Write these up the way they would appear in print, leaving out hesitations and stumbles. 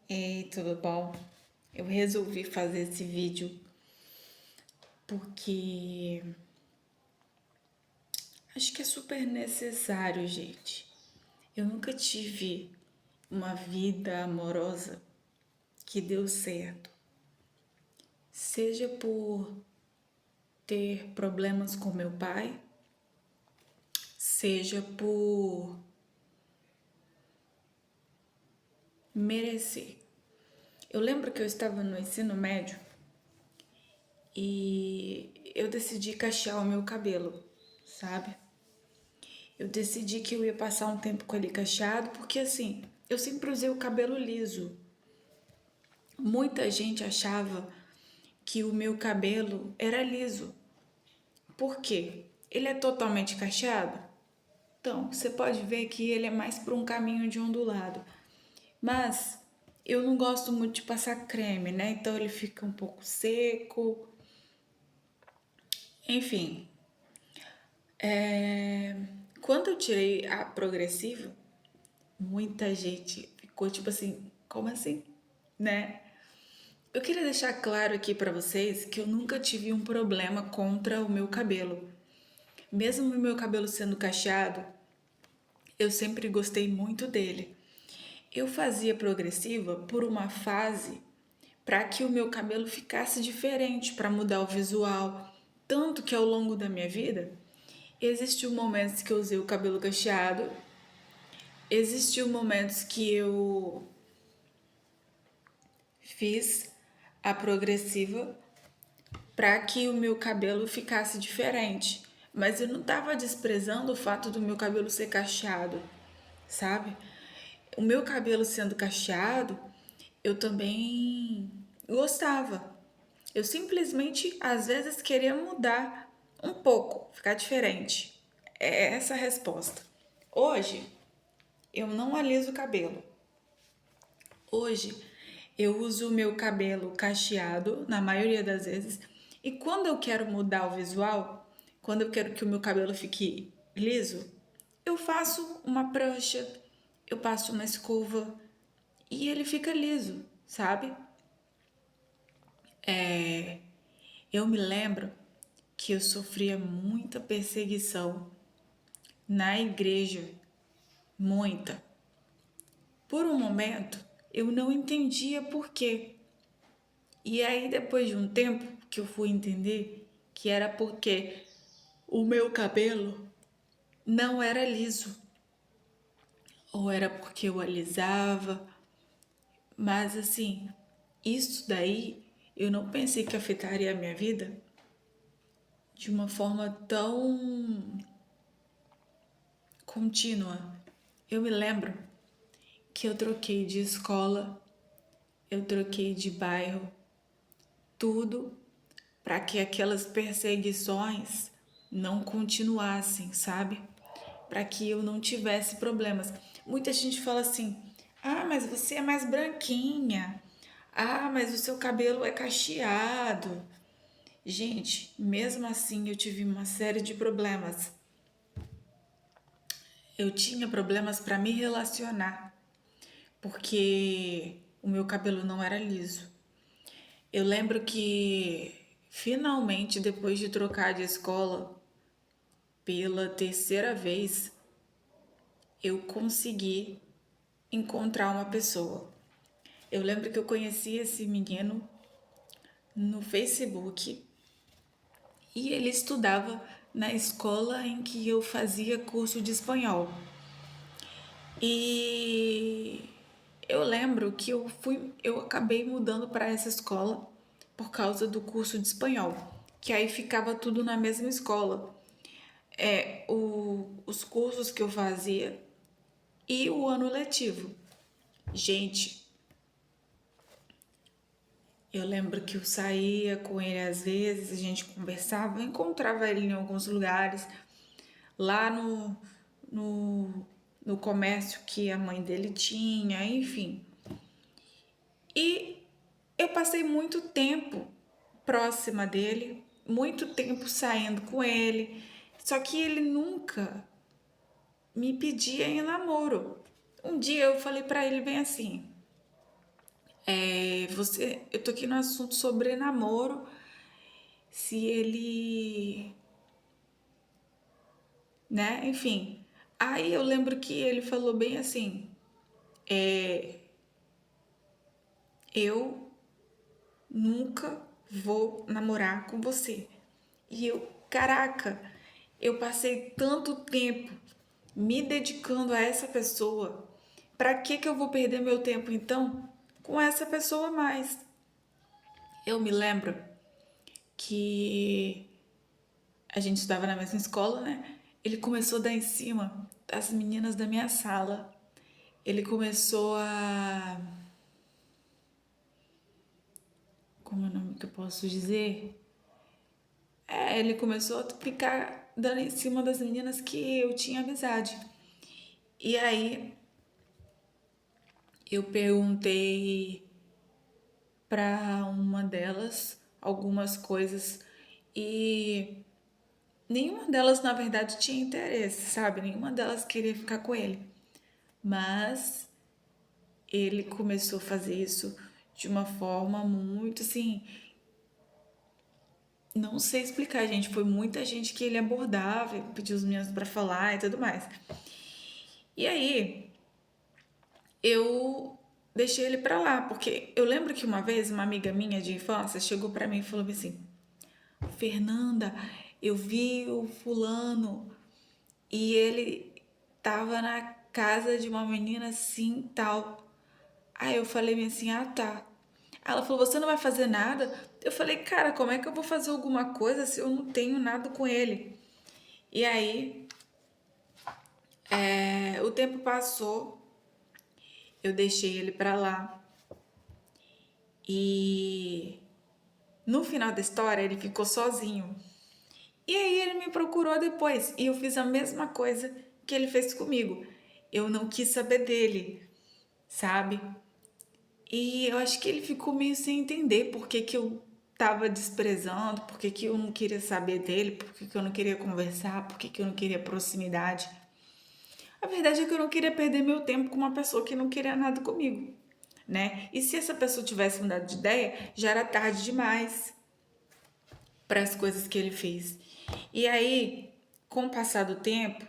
Ei, tudo bom? Eu resolvi fazer esse vídeo porque acho que é super necessário, gente. Eu nunca tive uma vida amorosa que deu certo, seja por ter problemas com meu pai, seja por merecer. Eu lembro que eu estava no ensino médio e eu decidi cachear o meu cabelo, sabe? Eu decidi que eu ia passar um tempo com ele cacheado, porque assim, eu sempre usei o cabelo liso. Muita gente achava que o meu cabelo era liso. Por quê? Ele é totalmente cacheado? Então, você pode ver que ele é mais para um caminho de ondulado. Mas eu não gosto muito de passar creme, né? Então ele fica um pouco seco. Enfim, quando eu tirei a progressiva, muita gente ficou tipo assim, como assim? Né? Eu queria deixar claro aqui pra vocês que eu nunca tive um problema contra o meu cabelo. Mesmo o meu cabelo sendo cacheado, eu sempre gostei muito dele. Eu fazia progressiva por uma fase para que o meu cabelo ficasse diferente, para mudar o visual. Tanto que ao longo da minha vida, existiu momentos que eu usei o cabelo cacheado, existiu momentos que eu fiz a progressiva para que o meu cabelo ficasse diferente. Mas eu não estava desprezando o fato do meu cabelo ser cacheado, sabe? O meu cabelo sendo cacheado, eu também gostava. Eu simplesmente, às vezes, queria mudar um pouco, ficar diferente. É essa a resposta. Hoje, eu não aliso o cabelo. Hoje eu uso o meu cabelo cacheado na maioria das vezes e quando eu quero mudar o visual, quando eu quero que o meu cabelo fique liso, eu faço uma prancha, eu passo uma escova e ele fica liso, sabe? Eu me lembro que eu sofria muita perseguição na igreja, muita. Por um momento, eu não entendia por quê. E aí, depois de um tempo que eu fui entender que era porque o meu cabelo não era liso, ou era porque eu alisava, mas assim, isso daí eu não pensei que afetaria a minha vida de uma forma tão contínua. Eu me lembro que eu troquei de escola, eu troquei de bairro, tudo para que aquelas perseguições não continuassem, sabe? Para que eu não tivesse problemas. Muita gente fala assim: ah, mas você é mais branquinha. Ah, mas o seu cabelo é cacheado. Gente, mesmo assim eu tive uma série de problemas. Eu tinha problemas para me relacionar, porque o meu cabelo não era liso. Eu lembro que finalmente, depois de trocar de escola pela terceira vez, eu consegui encontrar uma pessoa. Eu lembro que eu conheci esse menino no Facebook e ele estudava na escola em que eu fazia curso de espanhol. E eu lembro que eu acabei mudando para essa escola por causa do curso de espanhol, que aí ficava tudo na mesma escola. Os cursos que eu fazia e o ano letivo. Gente, eu lembro que eu saía com ele às vezes, a gente conversava, eu encontrava ele em alguns lugares, lá no, no comércio que a mãe dele tinha, enfim. E eu passei muito tempo próxima dele, muito tempo saindo com ele, só que ele nunca me pedia em namoro. Um dia eu falei pra ele bem assim: Eu tô aqui no assunto sobre namoro, se ele, né? Enfim. Aí eu lembro que ele falou bem assim: eu nunca vou namorar com você. E eu, caraca, eu passei tanto tempo me dedicando a essa pessoa. Pra que eu vou perder meu tempo então com essa pessoa mais? Eu me lembro que a gente estudava na mesma escola, né? Ele começou a dar em cima das meninas da minha sala. Ele começou a. Como é o nome que eu posso dizer? Ele começou a ficar dando em cima das meninas que eu tinha amizade. E aí eu perguntei pra uma delas algumas coisas e nenhuma delas na verdade tinha interesse, sabe? Nenhuma delas queria ficar com ele. Mas ele começou a fazer isso de uma forma muito assim, não sei explicar, gente. Foi muita gente que ele abordava, pediu os meninos pra falar e tudo mais. E aí, eu deixei ele pra lá, porque eu lembro que uma vez uma amiga minha de infância chegou pra mim e falou assim: Fernanda, eu vi o fulano e ele tava na casa de uma menina assim tal. Aí eu falei assim: ah tá. Ela falou: você não vai fazer nada? Eu falei: cara, como é que eu vou fazer alguma coisa se eu não tenho nada com ele? E aí, o tempo passou, eu deixei ele pra lá e no final da história ele ficou sozinho. E aí ele me procurou depois e eu fiz a mesma coisa que ele fez comigo. Eu não quis saber dele, sabe? E eu acho que ele ficou meio sem entender por que que eu tava desprezando, por que que eu não queria saber dele, por que que eu não queria conversar, por que que eu não queria proximidade. A verdade é que eu não queria perder meu tempo com uma pessoa que não queria nada comigo, né? E se essa pessoa tivesse mudado de ideia, já era tarde demais para as coisas que ele fez. E aí, com o passar do tempo,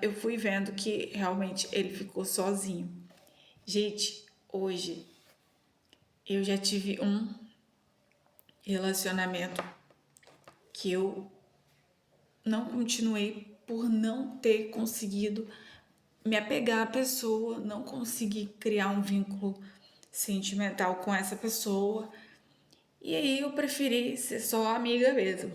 eu fui vendo que realmente ele ficou sozinho. Gente, hoje eu já tive um relacionamento que eu não continuei por não ter conseguido me apegar à pessoa, não conseguir criar um vínculo sentimental com essa pessoa. E aí eu preferi ser só amiga mesmo.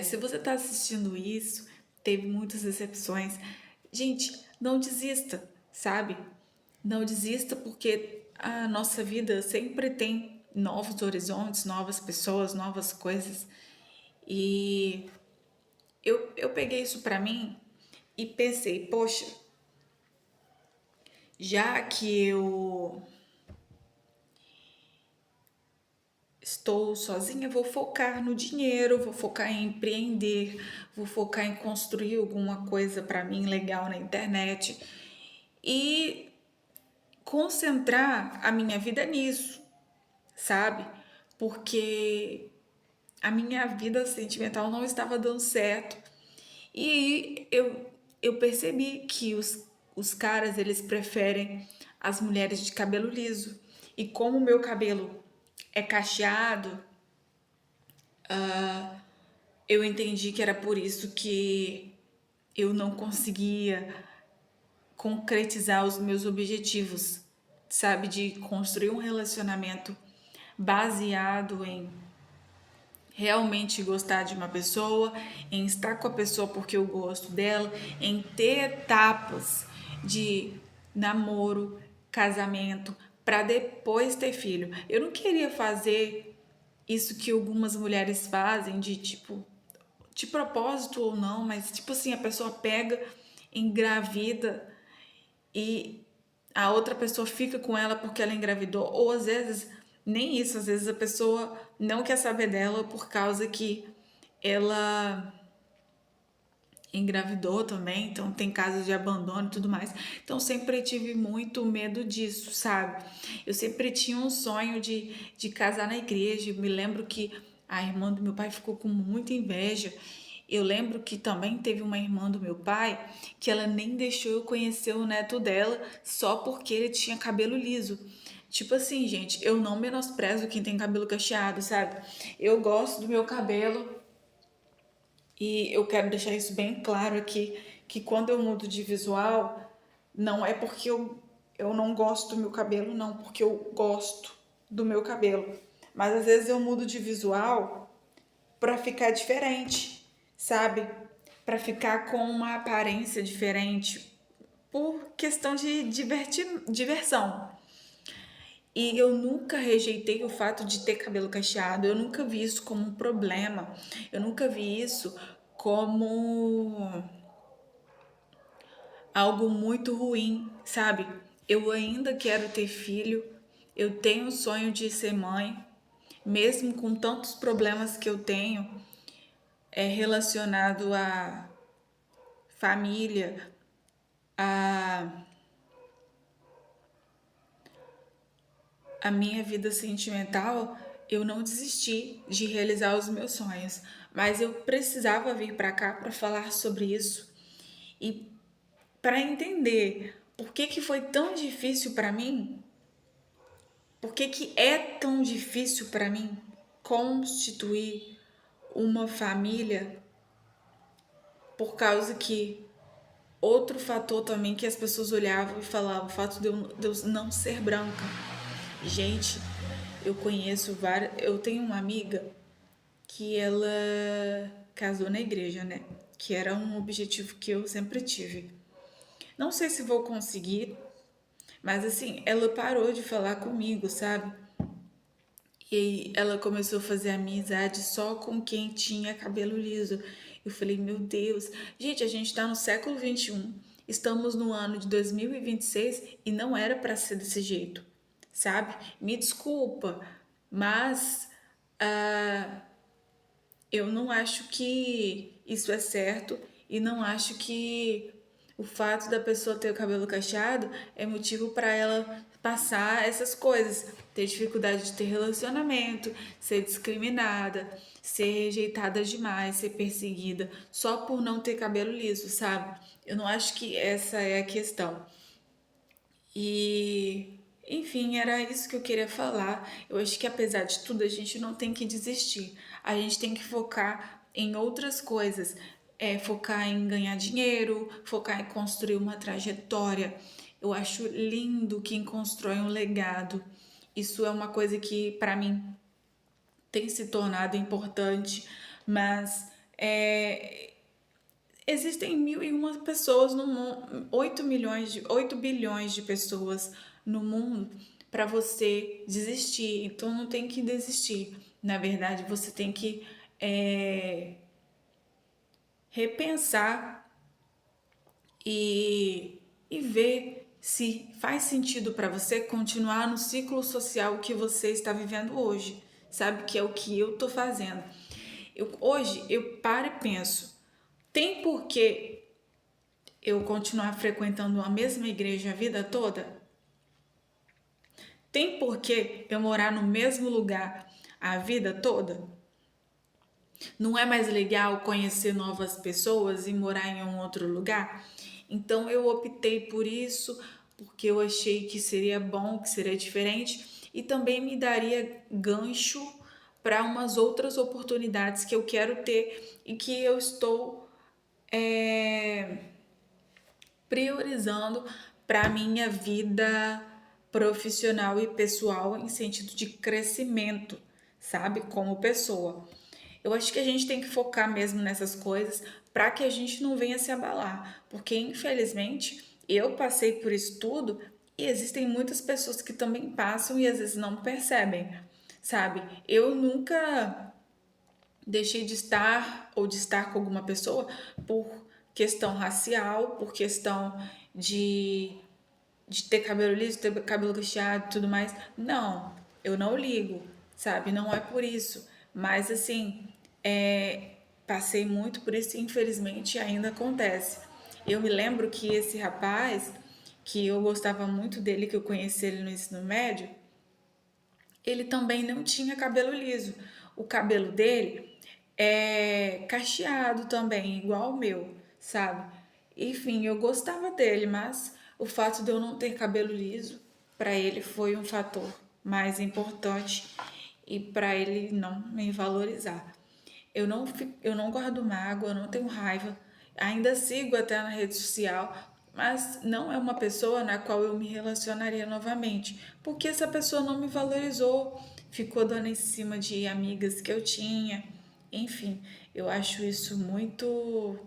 Se você tá assistindo isso, teve muitas decepções. Gente, não desista, sabe? Não desista porque a nossa vida sempre tem novos horizontes, novas pessoas, novas coisas. E eu peguei isso pra mim e pensei, poxa, já que eu estou sozinha, vou focar no dinheiro, vou focar em empreender, vou focar em construir alguma coisa para mim legal na internet e concentrar a minha vida nisso, sabe? Porque a minha vida sentimental não estava dando certo. E eu percebi que os caras, eles preferem as mulheres de cabelo liso. E como o meu cabelo é cacheado, eu entendi que era por isso que eu não conseguia concretizar os meus objetivos, sabe? De construir um relacionamento baseado em realmente gostar de uma pessoa, em estar com a pessoa porque eu gosto dela, em ter etapas de namoro, casamento, para depois ter filho. Eu não queria fazer isso que algumas mulheres fazem de tipo de propósito ou não, mas tipo assim, a pessoa pega, engravida e a outra pessoa fica com ela porque ela engravidou, ou às vezes nem isso, às vezes a pessoa não quer saber dela por causa que ela engravidou também, então tem casos de abandono e tudo mais. Então sempre tive muito medo disso, sabe? Eu sempre tinha um sonho de casar na igreja. Eu me lembro que a irmã do meu pai ficou com muita inveja. Eu lembro que também teve uma irmã do meu pai que ela nem deixou eu conhecer o neto dela só porque ele tinha cabelo liso. Tipo assim, gente, eu não menosprezo quem tem cabelo cacheado, sabe? Eu gosto do meu cabelo, e eu quero deixar isso bem claro aqui, que quando eu mudo de visual, não é porque eu não gosto do meu cabelo, não, porque eu gosto do meu cabelo. Mas às vezes eu mudo de visual pra ficar diferente, sabe? Pra ficar com uma aparência diferente, por questão de diversão. E eu nunca rejeitei o fato de ter cabelo cacheado, eu nunca vi isso como um problema, eu nunca vi isso como algo muito ruim, sabe? Eu ainda quero ter filho, eu tenho o sonho de ser mãe, mesmo com tantos problemas que eu tenho relacionado à família, à, à minha vida sentimental, eu não desisti de realizar os meus sonhos, mas eu precisava vir para cá para falar sobre isso e para entender por que que foi tão difícil para mim. Por que que é tão difícil para mim constituir uma família? Por causa que outro fator também que as pessoas olhavam e falavam, o fato de eu não ser branca. Gente, eu conheço várias. Eu tenho uma amiga que ela casou na igreja, né? Que era um objetivo que eu sempre tive. Não sei se vou conseguir, mas assim, ela parou de falar comigo, sabe? E ela começou a fazer amizade só com quem tinha cabelo liso. Eu falei, meu Deus, gente, a gente tá no século XXI, estamos no ano de 2026 e não era para ser desse jeito, sabe? Me desculpa, mas ah, eu não acho que isso é certo e não acho que o fato da pessoa ter o cabelo cacheado é motivo para ela passar essas coisas, ter dificuldade de ter relacionamento, ser discriminada, ser rejeitada demais, ser perseguida só por não ter cabelo liso, sabe? Eu não acho que essa é a questão. E, enfim, era isso que eu queria falar. Eu acho que apesar de tudo, a gente não tem que desistir. A gente tem que focar em outras coisas. Focar em ganhar dinheiro, focar em construir uma trajetória. Eu acho lindo quem constrói um legado. Isso é uma coisa que, para mim, tem se tornado importante, mas existem mil e uma pessoas no mundo, 8 bilhões de pessoas no mundo para você desistir. Então não tem que desistir. Na verdade, você tem que é, repensar e ver se faz sentido para você continuar no ciclo social que você está vivendo hoje. Sabe que é o que eu tô fazendo. Hoje eu paro e penso, tem porquê eu continuar frequentando a mesma igreja a vida toda? Tem porquê eu morar no mesmo lugar a vida toda? Não é mais legal conhecer novas pessoas e morar em um outro lugar? Então eu optei por isso porque eu achei que seria bom, que seria diferente e também me daria gancho para umas outras oportunidades que eu quero ter e que eu estou é, priorizando para minha vida profissional e pessoal em sentido de crescimento, sabe, como pessoa. Eu acho que a gente tem que focar mesmo nessas coisas para que a gente não venha se abalar, porque infelizmente eu passei por isso tudo e existem muitas pessoas que também passam e às vezes não percebem, sabe? Eu nunca deixei de estar ou de estar com alguma pessoa por questão racial, por questão de, de ter cabelo liso, ter cabelo cacheado e tudo mais. Não, eu não ligo, sabe? Não é por isso. Mas assim, passei muito por isso e infelizmente ainda acontece. Eu me lembro que esse rapaz, que eu gostava muito dele, que eu conheci ele no ensino médio, ele também não tinha cabelo liso. O cabelo dele é cacheado também, igual o meu, sabe? Enfim, eu gostava dele, mas o fato de eu não ter cabelo liso, para ele foi um fator mais importante e para ele não me valorizar. Eu não guardo mágoa, eu não tenho raiva, ainda sigo até na rede social, mas não é uma pessoa na qual eu me relacionaria novamente, porque essa pessoa não me valorizou, ficou dando em cima de amigas que eu tinha. Enfim, eu acho isso muito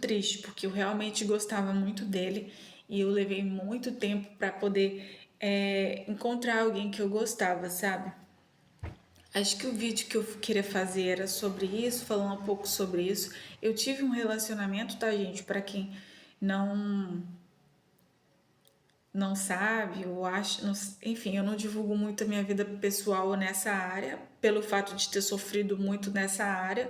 triste, porque eu realmente gostava muito dele e eu levei muito tempo para poder encontrar alguém que eu gostava, sabe? Acho que o vídeo que eu queria fazer era sobre isso, falando um pouco sobre isso. Eu tive um relacionamento, tá, gente? Para quem não não sabe ou acha, enfim, eu não divulgo muito a minha vida pessoal nessa área, pelo fato de ter sofrido muito nessa área,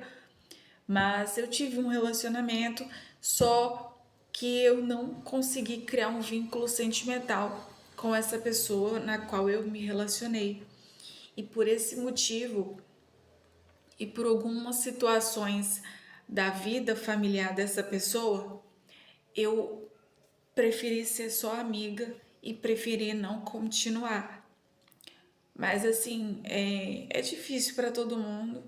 mas eu tive um relacionamento, só que eu não consegui criar um vínculo sentimental com essa pessoa na qual eu me relacionei. E por esse motivo, e por algumas situações da vida familiar dessa pessoa, eu preferi ser só amiga e preferi não continuar. Mas assim, é difícil para todo mundo.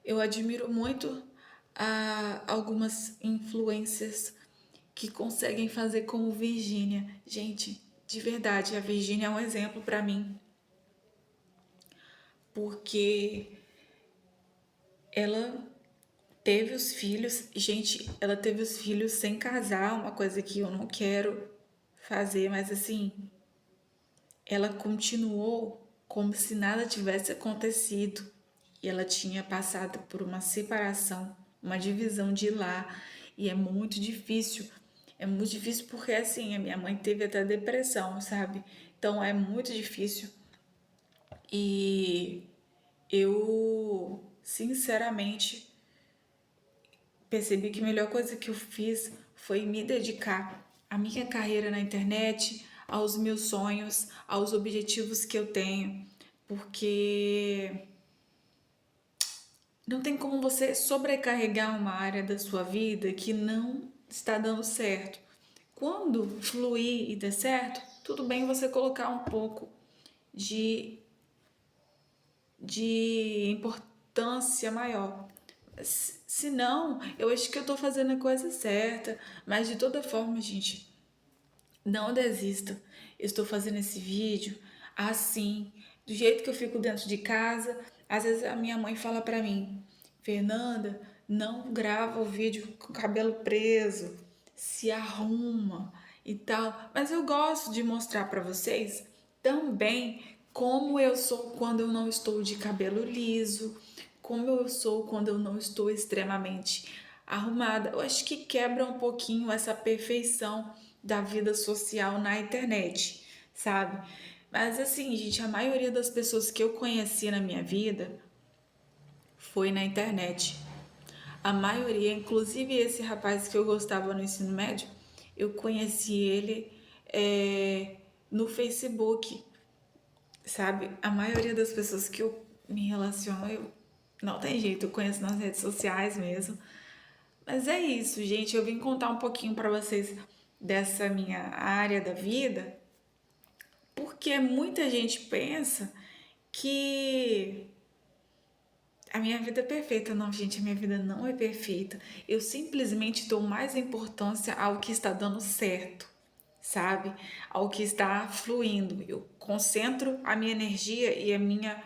Eu admiro muito algumas influências que conseguem fazer como Virgínia. Gente, de verdade, a Virgínia é um exemplo para mim, porque ela teve os filhos, gente, ela teve os filhos sem casar, uma coisa que eu não quero fazer, mas assim, ela continuou como se nada tivesse acontecido. E ela tinha passado por uma separação, uma divisão de lar, e é muito difícil. É muito difícil porque assim, a minha mãe teve até depressão, sabe? Então é muito difícil. E eu, sinceramente, percebi que a melhor coisa que eu fiz foi me dedicar à minha carreira na internet, aos meus sonhos, aos objetivos que eu tenho, porque não tem como você sobrecarregar uma área da sua vida que não está dando certo. Quando fluir e der certo, tudo bem você colocar um pouco de, de importância maior. Se não, eu acho que eu tô fazendo a coisa certa. Mas de toda forma, gente, não desista. Eu estou fazendo esse vídeo assim, do jeito que eu fico dentro de casa. Às vezes a minha mãe fala pra mim: Fernanda, não grava o vídeo com o cabelo preso, se arruma e tal. Mas eu gosto de mostrar pra vocês também como eu sou quando eu não estou de cabelo liso, como eu sou quando eu não estou extremamente arrumada. Eu acho que quebra um pouquinho essa perfeição da vida social na internet, sabe? Mas assim, gente, a maioria das pessoas que eu conheci na minha vida foi na internet. A maioria, inclusive esse rapaz que eu gostava no ensino médio, eu conheci ele no Facebook, sabe? A maioria das pessoas que eu me relaciono, eu não tem jeito, eu conheço nas redes sociais mesmo. Mas é isso, gente. Eu vim contar um pouquinho para vocês dessa minha área da vida, porque muita gente pensa que a minha vida é perfeita. Não, gente, a minha vida não é perfeita. Eu simplesmente dou mais importância ao que está dando certo, sabe? Ao que está fluindo. Eu concentro a minha energia e a minha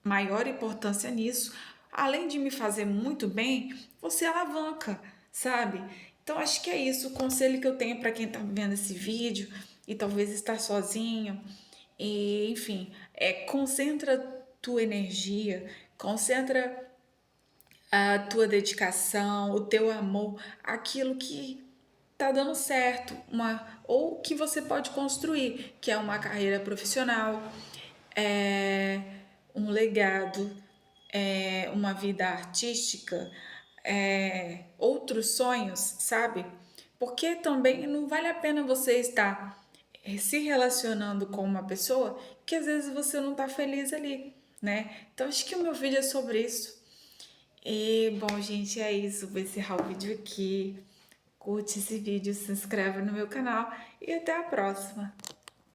maior importância nisso. Além de me fazer muito bem, você alavanca, sabe? Então acho que é isso. O conselho que eu tenho para quem está vendo esse vídeo e talvez está sozinho, e enfim, concentra tua energia, concentra a tua dedicação, o teu amor, aquilo que tá dando certo, ou que você pode construir, que é uma carreira profissional, um legado, uma vida artística, outros sonhos, sabe? Porque também não vale a pena você estar se relacionando com uma pessoa que às vezes você não tá feliz ali, né? Então acho que o meu vídeo é sobre isso. E bom, gente, é isso. Vou encerrar o vídeo aqui. Curte esse vídeo, se inscreve no meu canal e até a próxima.